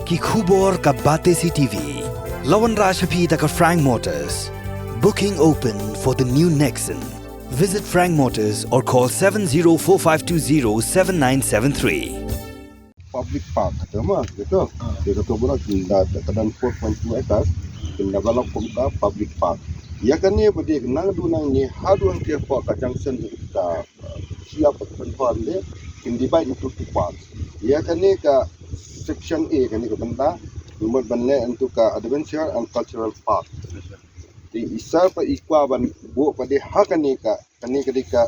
ki khubor ka bate CTV. Lawan Rashapi taka Frank Motors. Booking open for the new Nexon. Visit Frank Motors or call 7045207973. Public park kata mah gitu. Dia kata pula kita kadang 4.2 acres kita develop kumta public park. Ya kan ni pada kenang dunang ni haduan dia for junction kita siap pentuan dia in divide into two parts. Ya kan ni ke section A kan ni ke benda nomor benda untuk ke adventure and cultural park. Di isa pa ikwa ban bu pada hak ni ke ketika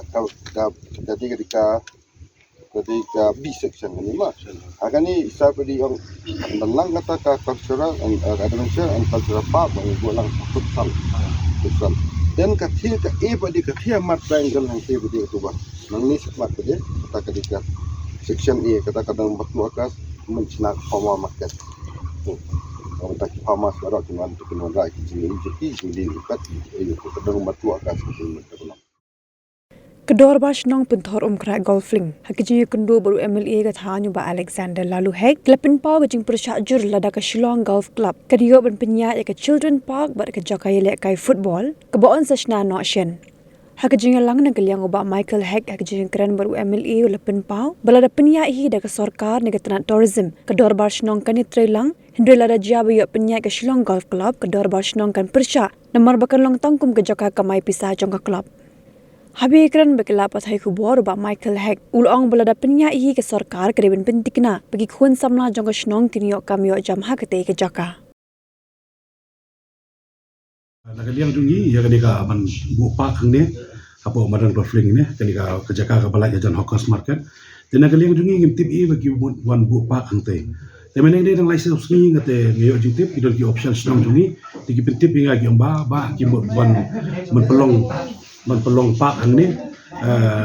ketika B section ni mah. Akan ni isa pada yang dalam kata ke cultural and adventure and cultural park bang bulang futsal. Dan ketika A pada ketika mat triangle yang A pada itu bang. Nang ni mat pada kata ketika section A kata kadang berkeluar kas mencenak farmer market. Kalau tak farmer sekarang cuma untuk penonton jadi jadi ikat itu kadang berkeluar kas itu. Kedor bash nong pentor kra golfing. Hakijin kendo baru MLA kat hanyu ba Alexander lalu hek. Lepin pau kajing persajur lada ke Shillong Golf Club. Kadiyo ban penya ke Children Park bar ke jakai lek kai football. Kebaon sashna no shen. Hakijin lang na kaliang ba Michael Hek hakijin keren baru MLA lepin pau. Balada penya hi da ke sarkar ne ke tourism. Kedor bash nong kan itre lang. Hindre lada jabu yo penya ke Shillong Golf Club. Kedor bash nong kan persya. Namar bakan long tangkum ke jakai kamai pisah jong ke club. Habis keren berkelap pathai kubur ba Michael Hek ulong belada penya ihi ke sarkar kereben pentikna bagi khun samna jong shnong kinyo kamyo jamha kete ke jaka. Nakaliang jungi ya kenika man bupa kangne apa madan golfing ne kenika ke jaka ke balai jajan hawkers market. Dan nakaliang jungi ngimtip i bagi wan bupa kangte. Temeneng dia dang license ni ngate ngayo jitip idol ki option shnong jungi diki pentip inga ki ba ki wan man pelong pak ang ni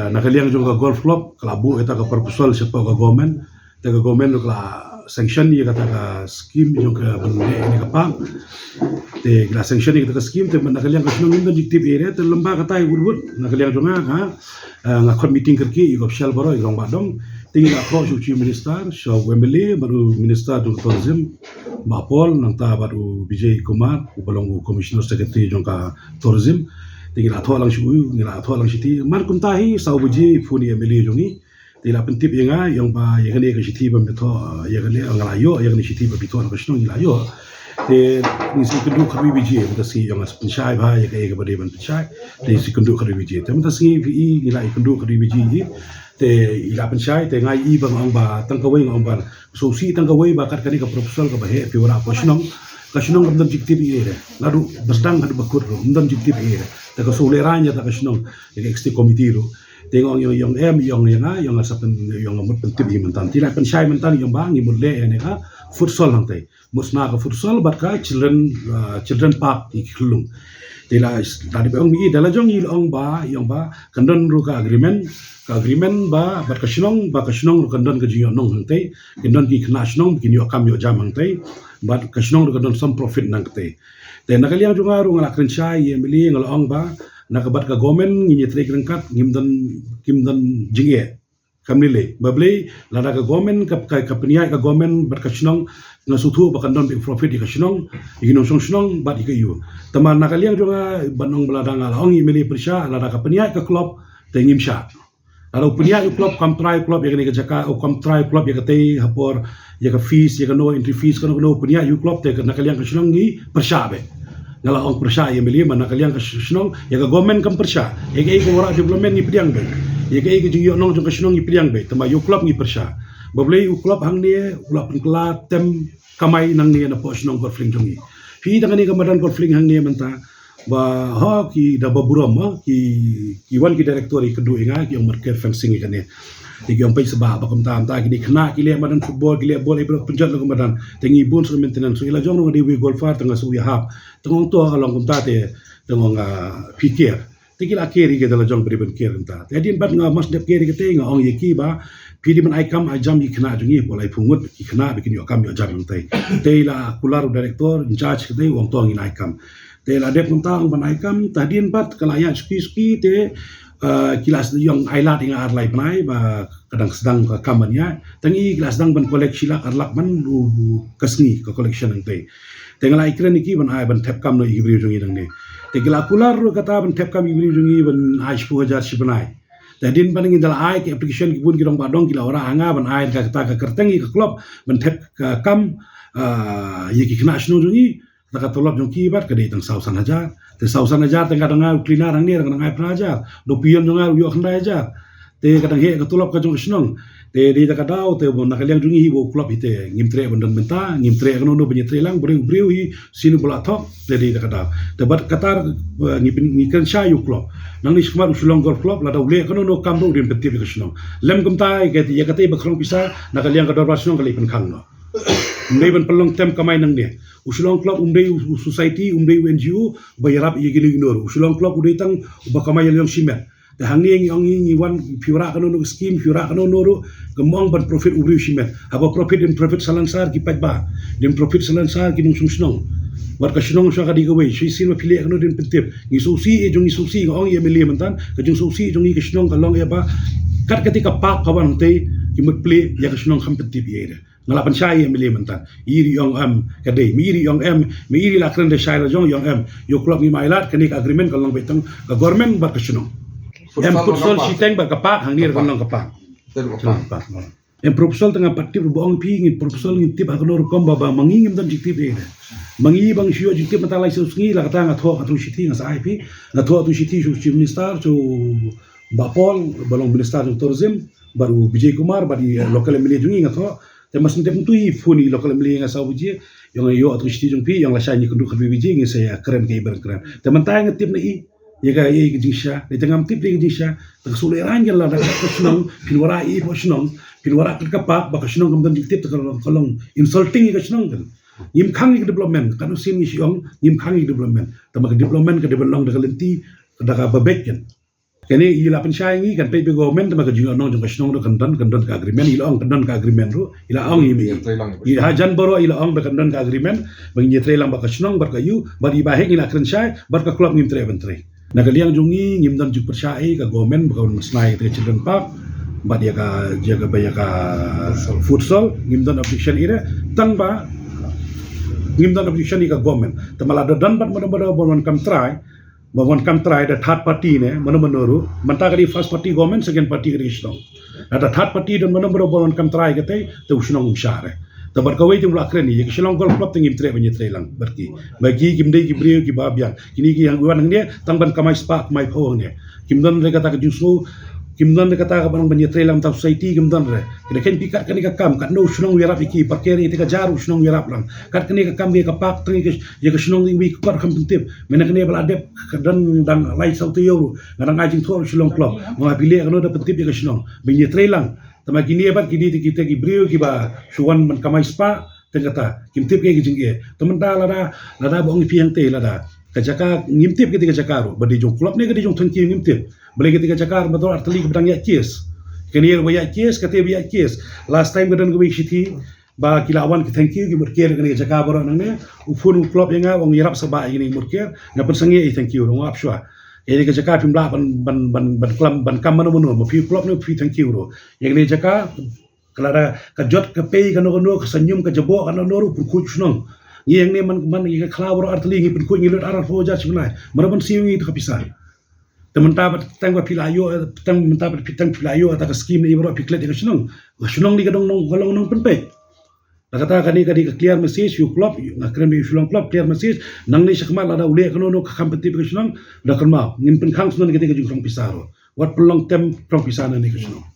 nakaliang juga golf club kelabu kita ke proposal siapa ke government kala sanction ni kata ke scheme juga bende ini ke pak te kala sanction ni kata ke scheme te nakaliang ke senang ini diktif area te lembah kata ibu nakaliang juga ngakon meeting kerki i official baro i rong badong tinggi approach chief minister so Wembley baru minister untuk tourism Bapol nangta baru BJ Kumar balong commissioner secretary jongka tourism tinggal atau lang siu, tinggal atau lang siti. Mar kuntahi sau buji funi emili jongi. Tinggal pentip yang ba yang ni ke siti bemeto, yang ni anglayo, yang ni siti bemeto nak senang anglayo. Te ni si kundu kami buji, kita si yang as pensyai bah yang ke bade ban pensyai. Te si kundu kami buji. Te kita si vi nilai kundu kami buji. Te ila pensyai te ngai i bang ang ba tangkawai ngam ba. So si tangkawai ba kat kani ke proposal ke bah he piwara ko senang. Kasunong ramdam jikti ere lalu berdang ada bakur ramdam jikti ere tak soleranya tak kasunong yang eksti komiti ro tengok yang yang asapan yang amut penting mentan tidak pensai mentan yang bang imut le ene ka futsal nanti musna ka futsal barka children park di Kelung tidak tadi bang mi dalam jong ilong ba yang ba kandon ru ka agreement ba kasunong kandon ke jinyo nong nanti kandon ki kena sunong kinyo kam yo jam nanti but kasunong kadon some profit nang kete dan nakaliang juga ru ngala krenchai ye mili ngalong ba nakabat ka gomen ngi tre krengkat kimdan jinge kamile bable lada ka gomen ka peniai ka gomen bat kasunong ngasutu bakandon big profit di kasunong iginom sonong bat ikayu teman nakaliang juga banong belada ngalong ngi mili persya lada ka peniai ka klub tengimsha Kalau punya klub, kam try klub yang ni kerja o kam try klub yang kata hapor, yang fees, yang no entry fees, kan no punya klub te nak kalian kesenang ni persyabe. Ngala ong persya yang beli mana kalian kesenang, yang government kam persya, yang ko ora development ni pediang be. Yang ko jing nong jong kesenang ni pediang be, tema yo klub ni persya. Bablei klub hang ni, klub penkla tem kamai nang ni na po senang golfing jong ni. Fi dengan ni kamadan golfing hang ni menta ba ha ki da baburam ki wan ki director ki kedua inga ki yang market fencing kan ni ki yang pai sebab bakam tam ta ki kena ki le madan football ki le bola ibro penjat lo madan tengi bun so maintenance so ila jong no di golfar tengah so ya hap tengong to along kum ta te tengong pikir tikil akiri ke dalam jong priben kir ta tedin bat nga mas dep kiri ke te nga ong ye ki ba pidi man aikam ajam ki kena jungi bola pungut ki kena bikin yo kam yo jam tai te ila kular director in charge ke te wong to ngin aikam te la dep tentang ban aikam tadien bat kalaya ski te kilas yang ailat inga arlai penai ba kadang sedang ke kamannya tangi kilas sedang ban koleksi lak arlak man kesni ke collection yang tei tengala ikren iki ban ai ban tap kam no ibri jungi dang ne tegala kular kata ban tap kam ibri jungi ban ai 10,000 si banai tadin paning indal ai ke application ki bun ki dong badong kila ora anga ban ai ka kata ka kertengi ka klub ban tap kam yeki kena sno jungi taka tolop jong kibat ka dei tang 1,000 te 1,000 te kadang ngau cleaner ang ni kadang ngai prajar do pion jong ngau yo khandai ajar te kadang he ka tolop ka jong snong te di taka dau te bon nakaliang jungi hi bo klub ite ngimtre bondan benta ngimtre kano no benyetre lang breu breu hi sinu bola thok te di taka dau te bat katar ngikan sha yu klub nang ni smar usulong golf club la dau le kano no kambo din peti ka snong lem kumtai ke ya kate bakrong pisa nakaliang ka dor snong kali pen khang no umdai ban pelong tem kamai nang dia usulong club umdai society umdai NGO bayarap yegili ignor usulong club udai tang ba kamai yang simet te hangi ngi wan fiura kano no scheme fiura kano no gemong ban profit ubri simet aba profit and profit salansar ki patba dem profit salansar ki nung snong war ka snong sa ka di gawai si sin ma pili kano din pentip ngi susi e jong ngi susi ngong ye meli mentan ka jong susi jong ngi ka snong ka long ya ba kat ketika pak kawan te ki mut play ya ka snong kam pentip ye ngalapan syai yang milih mentan iri yang kadai miri yang miri la kren de syai la jong yang yo klub ni mailat kenik agreement kalong betang ka government bar kesunong futsal siteng bar kapak hang nir kalong kapak proposal tengah patip boong pi ngin proposal ngin tip akono kom baba mangingim dan jitip e mangi bang sio jitip mata lai sungi la kata ngatho atu siti ngasa ip ngatho atu siti su chief minister su bapol balong minister su tourism baru Vijay Kumar bari local milih jungi ngatho te masin te puntui funi local meli nga sa uji yang yo atau sti jong pi yang la shani kundu khadwi biji ngi saya keren ke ibarat keren te mentang ngetip na i ya ga ye gijisha de tengam tip de gijisha te sule ranjal la da kusnong pinwara i posnong pinwara ka pak ba kusnong kam dan tip kalong insulting ka kusnong kan yim khang i development kan sin ngi siong yim khang i development te ma development ka development da kalenti da ka babek kan kini ila pensyaingi kan pay government maka juga nong jong kasnong do kandan ka agreement ila ong kandan ka agreement ro ila ong imi ila hajan boro ila ong da kandan ka agreement bang yetre lang ba kasnong bar kayu bar ibahek ila kren syai bar ka club ngim tre bentre nakaliang jungi ngim dan juk persyai ka government ba masnai te children park ba dia ka jaga baya ka futsal ngim dan application ira tang ba ngim dan application ka government tamala dan bat mana bon kam try Bawan kam try the third party ne manoru manta kali first party government second party kali isnong ada third party dan manoru bawan kam try kate te usnong umshare te barkawai jum lakren ni ke silong gol club tingim tre banyi tre lang berki bagi kimdei ki brio ki babyan kini ki yang wan ngne tangban kamai spark mai phong ne kimdan re kata ka jusu kimdan re kata ka banang banyi tre lang ta society kimdan re kene ken pikat kani ka kam kat no usnong wirap iki parkeri te ka jaru usnong wirap lang kat kani ka kam ka pak tangi ke ye ka usnong wi kor kam pentip mena kene bal adep dan lai sauti euro ngarang ajing thor silong club mga pili kano da pentip ye ka usnong banyi tre lang tama kini abat kini kita ki brio ki ba suwan man kamai spa tengata kimtip ke jingge temen da lada bong piang te lada kajaka ngimtip ketika jakaro badi jong klub ne gadi jong thonki ngimtip balik ketika jakar betul arteli kedang ya kies kini ya kies kate ya kies last time gadan gwi city ba kilawan ki thank you ki murker kani jakar boro nang ne ufun klub yang wong yarap saba ini murker ngapen sangi thank you ngap shwa ini ke jakar pimla ban klam ban kam mano ma pi klub ne pi thank you ro yang ni jakar kala ka jot ka pay ka no ka senyum ka jebo ka no ru pun kuchnong yang ni man i ka klawro arteli ngi pun ku ngi lut arar fo ja chimnai mana ban siwi to kapisai temen tabat tangwa pilayo tang mentabat pitang pilayo ata ka scheme ni bro piklet ka sunong di kadong nong kolong nong penpe kata kani kadi ka clear message you club ngakren bi sulong club clear message nang ni sakmal ada ule kano no ka kompetip ka sunong da kan ma ngin pen khang sunan ketika jung pisaro wat pelong tem from pisana ni ka sunong